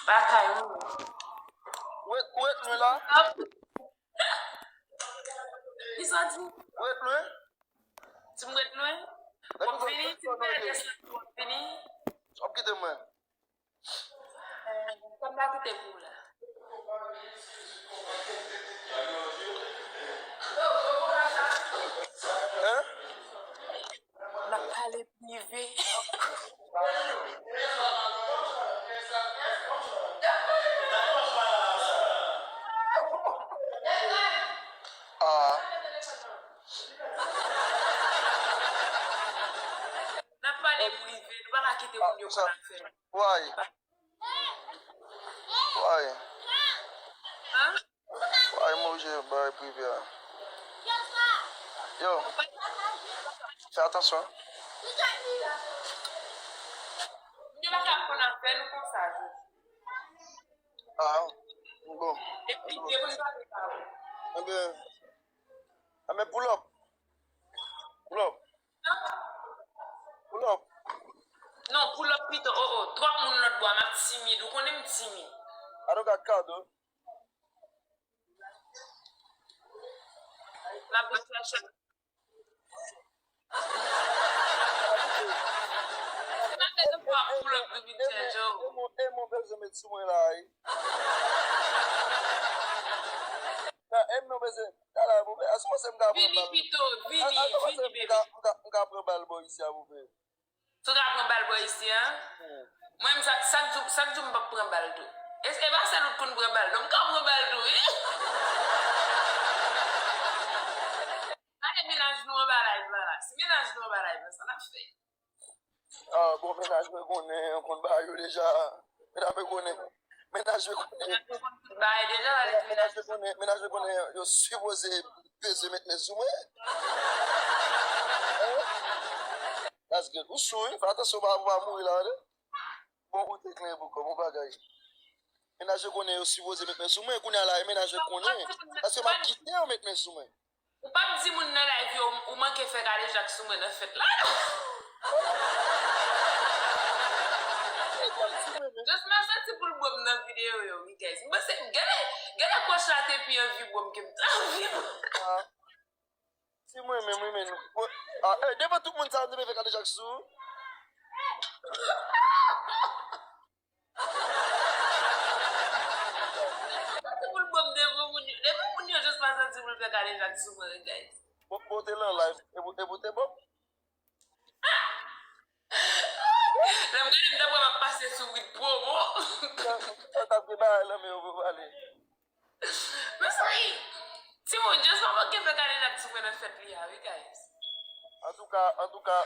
Bakay ou. Wet nou la? Isa di? Wet nou? Ti mwet nou? Wap vini? Ti mwet wap vini? Op kite mwen? Kom la kite pou la. Hein? La pale prive. Ah. La pale prive. Nou baka kite moun yo kon afe. Why? Why? Hein? Why mouje bay prive ya? Yo. Fais attention. Moun baka kon afe nou kon sa. Ah. Bon. E prive moun baka pa ou. Mais pull up. Pull up. Pull up. Non, pull up pito. Oh. Trois moun not bo mak timide. Ou konen timide. I don't got card though. La bouche Mon bel se met sou mwen la. Mon bel se la pou be. Aswa se mga Vini pito, vini bebe. Mga pren bal bo isi a pou be. So ka pren bal bo isi, hein? Moi sak jou mbak pren bal do. E ba se lout kon pren bal do? Mka pren bal do, Ane menaj nou an balay bala. Si menaj nou an balay bala, sa la fe. Ah, bon menaj me konen, on kon ba yo deja. Menaj me konen. Menaj me konen. Baye deja la let menaj. Menaj me konen, yo supposé beze met me soume. That's good. Ou sou, fè attention ba mou la de. Bon, ou te klen pou kon, mou bagay. Menaj me konen, yo supposé met me soume. Konen la, menaj me konen. Ase ma kite yo met me soume. Ou pa di moun nan la vi ou manke fè gade jak soume nan fèt la. Just ma senti pou l'bom nan video yo, mi guys. Mba se, gade kwa chate pi yon vi bom kem ta vi. Si mwen men. Deva tout moun sa deve fè gade jak sou. Moun yo just pa senti pou l'fè gade jak soume, guys. Bote lan live, e bote bom. Lem gade mdabwa ma pase sou with promo. Tap de ba la me ou vale. Mwen say, si moun just pa manke fè gade jak soume nan fèt li ya, we guys. En tout cas,